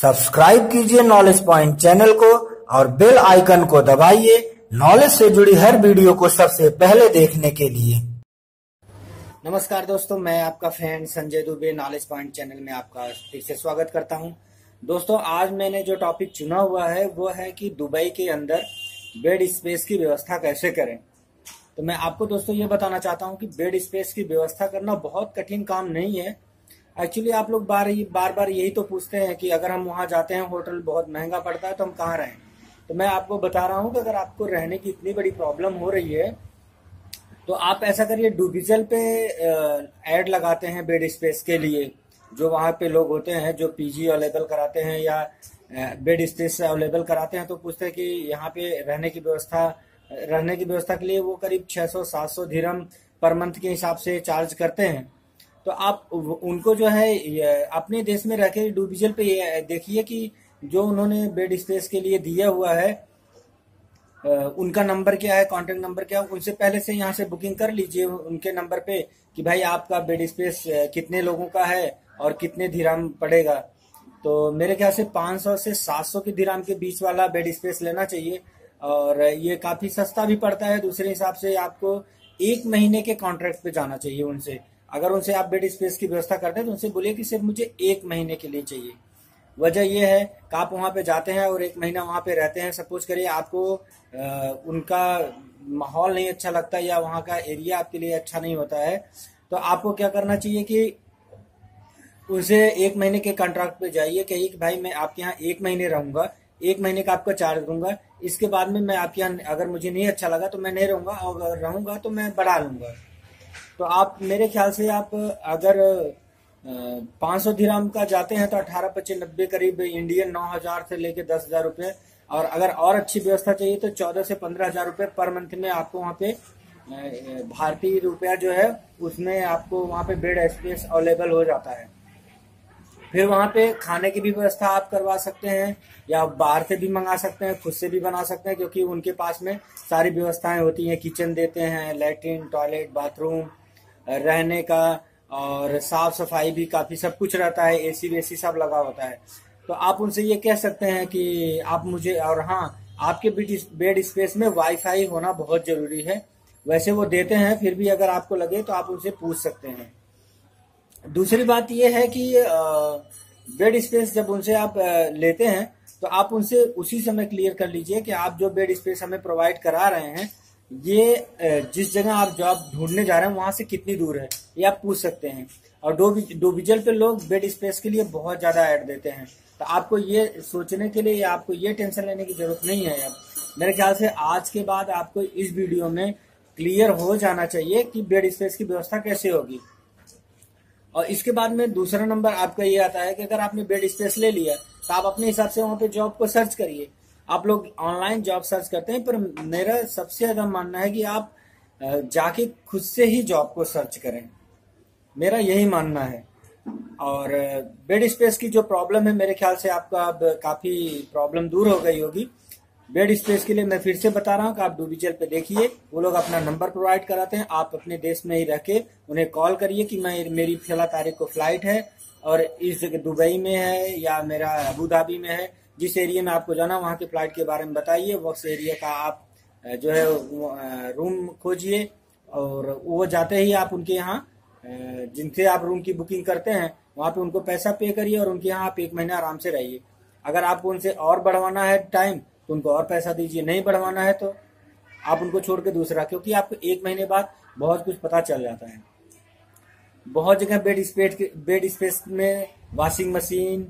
Subscribe कीजिए knowledge point channel को और बेल आइकन को दबाइए नॉलेज से जुड़ी हर वीडियो को सबसे पहले देखने के लिए। नमस्कार दोस्तों, मैं आपका friend Sanjay Dubey knowledge point channel में आपका फिर से स्वागत करता हूं। दोस्तों, आज मैंने जो टॉपिक चुना हुआ है वो है कि दुबई के अंदर बेड स्पेस की व्यवस्था कैसे करें। तो मैं आपको दोस्तों ये बताना चाहता हूं कि बेड स्पेस की व्यवस्था करना बहुत कठिन काम नहीं है। एक्चुअली आप लोग बार बार यही तो पूछते हैं कि अगर हम वहां जाते हैं होटल बहुत महंगा पड़ता है तो हम कहाँ रहें। तो मैं आपको बता रहा हूं कि अगर आपको रहने की इतनी बड़ी प्रॉब्लम हो रही है तो आप ऐसा करिए, डूबिजल पे ऐड लगाते हैं बेड स्पेस के लिए। जो वहाँ पे लोग होते हैं जो पीजी अवेलेबल कराते हैं या बेड स्पेस अवेलेबल कराते हैं तो पूछते हैं कि यहाँ पे रहने की व्यवस्था के लिए वो करीब 600-700 दिरहम पर मंथ के हिसाब से चार्ज करते हैं। तो आप उनको जो है अपने देश में रह के डूबिजल पे देखिए कि जो उन्होंने बेड स्पेस के लिए दिया हुआ है उनका नंबर क्या है, कॉन्टेक्ट नंबर क्या है, उनसे पहले से यहाँ से बुकिंग कर लीजिए उनके नंबर पे कि भाई आपका बेड स्पेस कितने लोगों का है और कितने दिरहम पड़ेगा। तो मेरे ख्याल से 500 से 700 के दिरहम के बीच वाला बेड स्पेस लेना चाहिए और ये काफी सस्ता भी पड़ता है। दूसरे हिसाब से आपको 1 महीने के कॉन्ट्रैक्ट पे जाना चाहिए उनसे। अगर उनसे आप बेड स्पेस की व्यवस्था करते हैं तो उनसे बोलिए कि सिर्फ मुझे 1 महीने के लिए चाहिए। वजह यह है कि आप वहां पे जाते हैं और 1 महीना वहां पे रहते हैं। सपोज करिए आपको उनका माहौल नहीं अच्छा लगता या वहां का एरिया आपके लिए अच्छा नहीं होता है, तो आपको क्या करना चाहिए कि उनसे 1 महीने के कॉन्ट्रैक्ट पे जाइए, कहिए कि भाई मैं आपके यहाँ 1 महीने रहूंगा, 1 महीने का आपका चार्ज दूंगा, इसके बाद में मैं आपके यहाँ अगर मुझे नहीं अच्छा लगा तो मैं नहीं रहूंगा और अगर रहूंगा तो मैं बढ़ा लूंगा। तो आप मेरे ख्याल से आप अगर 500 दिरहम का जाते हैं तो 18-25-90 करीब इंडियन 9,000 से लेके 10,000 रुपये, और अगर और अच्छी व्यवस्था चाहिए तो 14 से 15,000 रुपये पर मंथ में आपको वहाँ पे भारतीय रुपया जो है उसमें आपको वहाँ पे बेड स्पेस अवेलेबल हो जाता है। फिर वहाँ पे खाने की भी व्यवस्था आप करवा सकते हैं या बाहर से भी मंगा सकते हैं, खुद से भी बना सकते हैं, क्योंकि उनके पास में सारी व्यवस्थाएं होती हैं। किचन देते हैं, लैट्रिन, टॉयलेट, बाथरूम, रहने का और साफ सफाई भी काफी सब कुछ रहता है, एसी वेसी सब लगा होता है। तो आप उनसे ये कह सकते हैं कि आप मुझे, और हाँ, आपके बेड स्पेस में वाईफाई होना बहुत जरूरी है। वैसे वो देते हैं, फिर भी अगर आपको लगे तो आप उनसे पूछ सकते हैं। दूसरी बात यह है कि बेड स्पेस जब उनसे आप लेते हैं तो आप उनसे उसी समय क्लियर कर लीजिए कि आप जो बेड स्पेस हमें प्रोवाइड करा रहे हैं ये जिस जगह आप जॉब ढूंढने जा रहे हैं वहां से कितनी दूर है, ये आप पूछ सकते हैं। और डोविजल पे लोग बेड स्पेस के लिए बहुत ज्यादा ऐड देते हैं, तो आपको ये सोचने के लिए या आपको ये टेंशन लेने की जरूरत नहीं है। अब मेरे ख्याल से आज के बाद आपको इस वीडियो में क्लियर हो जाना चाहिए कि बेड स्पेस की व्यवस्था कैसे होगी। और इसके बाद में दूसरा नंबर आपका ये आता है कि अगर आपने बेड स्पेस ले लिया तो आप अपने हिसाब से वहां पे जॉब को सर्च करिए। आप लोग ऑनलाइन जॉब सर्च करते हैं, पर मेरा सबसे ज्यादा मानना है कि आप जाके खुद से ही जॉब को सर्च करें, मेरा यही मानना है। और बेड स्पेस की जो प्रॉब्लम है मेरे ख्याल से आपका अब काफी प्रॉब्लम दूर हो गई होगी। बेड स्पेस के लिए मैं फिर से बता रहा हूँ कि आप डूबिजल पे देखिए, वो लोग अपना नंबर प्रोवाइड कराते हैं। आप अपने देश में ही रह के उन्हें कॉल करिए कि मेरी फला तारीख को फ्लाइट है और इस जगह दुबई में है या मेरा अबू धाबी में है, जिस एरिया में आपको जाना वहाँ के फ्लाइट के बारे में बताइए। उस एरिया का आप जो है रूम खोजिए और वो जाते ही आप उनके यहाँ जिनसे आप रूम की बुकिंग करते हैं वहाँ पे उनको पैसा पे करिए और उनके यहाँ आप 1 महीना आराम से रहिए। अगर आपको उनसे और बढ़वाना है टाइम तो उनको और पैसा दीजिए, नहीं बढ़वाना है तो आप उनको छोड़ के दूसरा, क्योंकि आपको 1 महीने बाद बहुत कुछ पता चल जाता है। बहुत जगह बेड स्पेस में वॉशिंग मशीन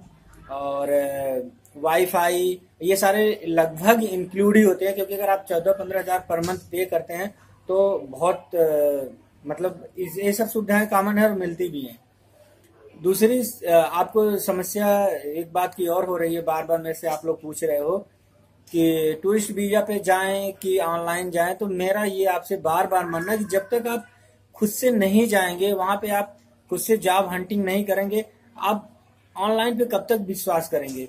और वाईफाई ये सारे लगभग इंक्लूड ही होते हैं, क्योंकि अगर आप 14-15 हजार पर मंथ पे करते हैं तो बहुत मतलब ये सब सुविधाएं कॉमन है और मिलती भी हैं। दूसरी आपको समस्या एक बात की और हो रही है, बार बार मेरे से आप लोग पूछ रहे हो कि टूरिस्ट वीजा पे जाएं कि ऑनलाइन जाएं। तो मेरा ये आपसे बार बार मानना है कि जब तक आप खुद से नहीं जाएंगे वहां पे, आप खुद से जॉब हंटिंग नहीं करेंगे, आप ऑनलाइन पे कब तक विश्वास करेंगे।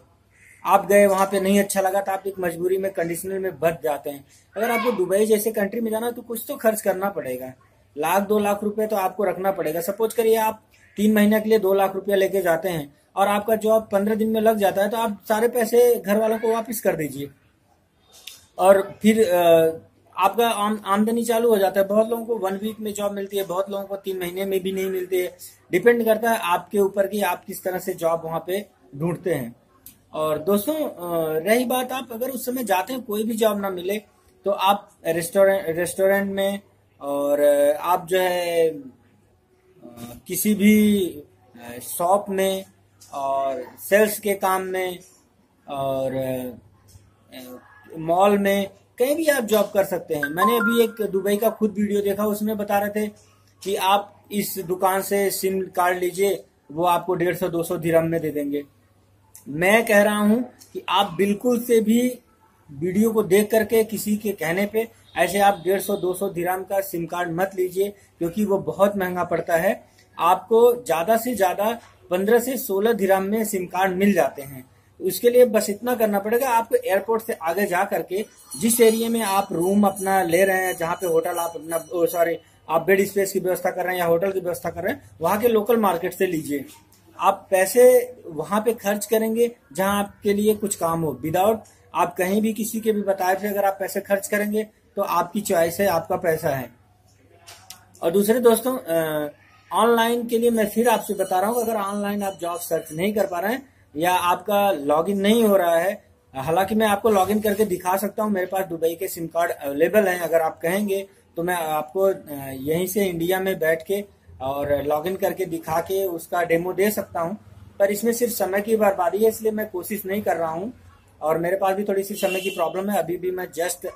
आप गए वहां पे नहीं अच्छा लगा तो आप एक मजबूरी में कंडीशनल में बच जाते हैं। अगर आपको दुबई जैसे कंट्री में जाना तो कुछ तो खर्च करना पड़ेगा, 1-2 लाख रुपए तो आपको रखना पड़ेगा। सपोज करिए आप 3 महीने के लिए 2 लाख रुपया लेके जाते हैं और आपका जॉब 15 दिन में लग जाता है, तो आप सारे पैसे घर वालों को वापस कर दीजिए और फिर आपका आमदनी चालू हो जाता है। बहुत लोगों को 1 वीक में जॉब मिलती है, बहुत लोगों को 3 महीने में भी नहीं मिलती है। डिपेंड करता है आपके ऊपर कि आप किस तरह से जॉब वहां पे ढूंढते हैं। और दोस्तों रही बात, आप अगर उस समय जाते हैं कोई भी जॉब ना मिले, तो आप रेस्टोरेंट में और आप जो है किसी भी शॉप में और सेल्स के काम में और मॉल में कहीं भी आप जॉब कर सकते हैं। मैंने अभी एक दुबई का खुद वीडियो देखा, उसमें बता रहे थे कि आप इस दुकान से सिम कार्ड लीजिए, वो आपको 150-200 दिरहम में दे देंगे। मैं कह रहा हूं कि आप बिल्कुल से भी वीडियो को देख करके किसी के कहने पे ऐसे आप 150-200 दिरहम का सिम कार्ड मत लीजिए, क्योंकि वो बहुत महंगा पड़ता है। आपको ज्यादा से ज्यादा 15 से 16 दिरहम में सिम कार्ड मिल जाते हैं। उसके लिए बस इतना करना पड़ेगा, आपको एयरपोर्ट से आगे जा करके जिस एरिया में आप रूम अपना ले रहे हैं, जहाँ पे होटल आप अपना आप बेड स्पेस की व्यवस्था कर रहे हैं या होटल की व्यवस्था कर रहे हैं, वहां के लोकल मार्केट से लीजिए। आप पैसे वहां पे खर्च करेंगे जहां आपके लिए कुछ काम हो, विदाउट आप कहीं भी किसी के भी बताए थे अगर आप पैसे खर्च करेंगे तो आपकी चॉइस है, आपका पैसा है। और दूसरे दोस्तों ऑनलाइन के लिए मैं फिर आपसे बता रहा हूँ, अगर ऑनलाइन आप जॉब सर्च नहीं कर पा रहे हैं या आपका लॉगिन नहीं हो रहा है, हालांकि मैं आपको लॉगिन करके दिखा सकता हूँ, मेरे पास दुबई के सिम कार्ड अवेलेबल हैं। अगर आप कहेंगे तो मैं आपको यहीं से इंडिया में बैठ के और लॉगिन करके दिखा के उसका डेमो दे सकता हूं, पर इसमें सिर्फ समय की बर्बादी है, इसलिए मैं कोशिश नहीं कर रहा हूं। और मेरे पास भी थोड़ी सी समय की प्रॉब्लम है। अभी भी मैं जस्ट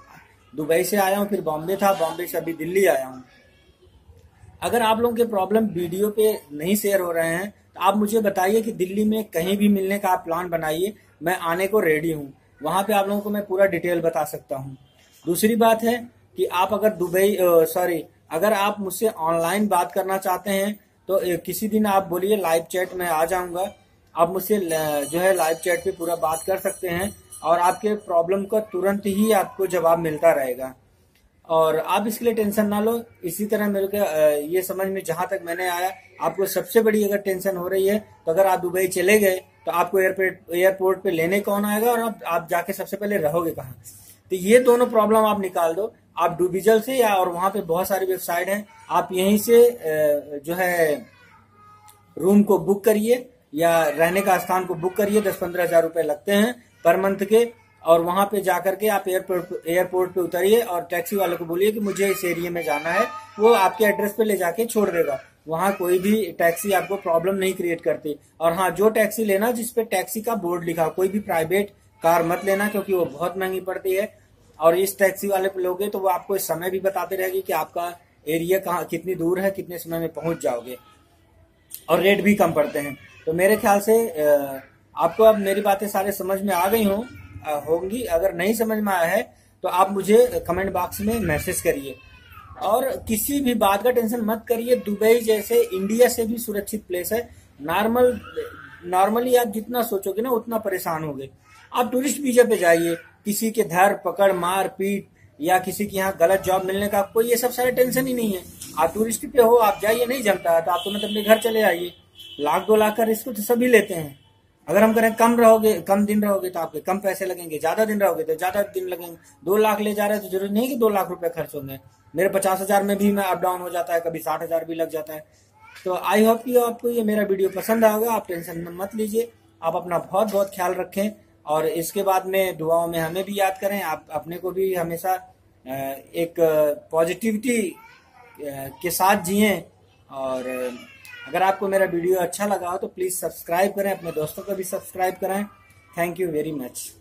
दुबई से आया हूं, फिर बॉम्बे था, बॉम्बे से अभी दिल्ली आया हूं। अगर आप लोगों के प्रॉब्लम वीडियो पे नहीं शेयर हो रहे हैं तो आप मुझे बताइए कि दिल्ली में कहीं भी मिलने का आप प्लान बनाइए, मैं आने को रेडी हूँ। वहां पे आप लोगों को मैं पूरा डिटेल बता सकता हूँ। दूसरी बात है कि आप अगर अगर आप मुझसे ऑनलाइन बात करना चाहते हैं तो किसी दिन आप बोलिए लाइव चैट में आ जाऊंगा, आप मुझसे जो है लाइव चैट पे पूरा बात कर सकते हैं और आपके प्रॉब्लम का तुरंत ही आपको जवाब मिलता रहेगा। और आप इसके लिए टेंशन ना लो। इसी तरह मेरे को ये समझ में जहां तक मैंने आया, आपको सबसे बड़ी अगर टेंशन हो रही है तो अगर आप दुबई चले गए तो आपको एयरपोर्ट पे लेने कौन आएगा और आप जाके सबसे पहले रहोगे कहाँ। तो ये दोनों प्रॉब्लम आप निकाल दो। आप डूबिजल से या और वहां पे बहुत सारी वेबसाइट हैं, आप यहीं से जो है रूम को बुक करिए या रहने का स्थान को बुक करिए। 10-15 हजार रुपए लगते हैं पर मंथ के। और वहां पे जाकर के आप एयरपोर्ट पे उतरिए और टैक्सी वाले को बोलिए कि मुझे इस एरिया में जाना है, वो आपके एड्रेस पे ले जाके छोड़ देगा। वहां कोई भी टैक्सी आपको प्रॉब्लम नहीं क्रिएट करती। और हाँ, जो टैक्सी लेना जिसपे टैक्सी का बोर्ड लिखा, कोई भी प्राइवेट कार मत लेना क्योंकि वो बहुत महंगी पड़ती है। और इस टैक्सी वाले पे लोगे तो वो आपको इस समय भी बताते रहेगी कि आपका एरिया कहाँ कितनी दूर है, कितने समय में पहुंच जाओगे, और रेट भी कम पड़ते हैं। तो मेरे ख्याल से आपको अब मेरी बातें सारे समझ में आ गई होंगी। अगर नहीं समझ में आया है तो आप मुझे कमेंट बॉक्स में मैसेज करिए और किसी भी बात का टेंशन मत करिए। दुबई जैसे इंडिया से भी सुरक्षित प्लेस है। नॉर्मली आप जितना सोचोगे ना उतना परेशान होगे। आप टूरिस्ट वीजा पे जाइए, किसी के धर पकड़ मार पीट या किसी के यहाँ गलत जॉब मिलने का कोई ये सब सारे टेंशन ही नहीं है। आप टूरिस्ट पे हो, आप जाइए, नहीं जमता है तो आप तुरंत अपने घर चले आइए। 1-2 लाख का रिस्क तो सभी लेते हैं। अगर हम करें कम दिन रहोगे तो आपके कम पैसे लगेंगे, ज्यादा दिन रहोगे तो ज्यादा दिन लगेंगे। 2 लाख ले जा रहे हैं तो जरूरी नहीं कि 2 लाख रुपए खर्च होंगे। मेरे 50 हजार में भी मैं अप डाउन हो जाता है, कभी 60 हजार भी लग जाता है। तो आई होप कि आपको ये मेरा वीडियो पसंद आएगा। आप टेंशन मत लीजिए, आप अपना बहुत बहुत ख्याल रखें और इसके बाद में दुआओं में हमें भी याद करें। आप अपने को भी हमेशा एक पॉजिटिविटी के साथ जिएं। और अगर आपको मेरा वीडियो अच्छा लगा हो तो प्लीज सब्सक्राइब करें, अपने दोस्तों को भी सब्सक्राइब कराएं। Thank you very much.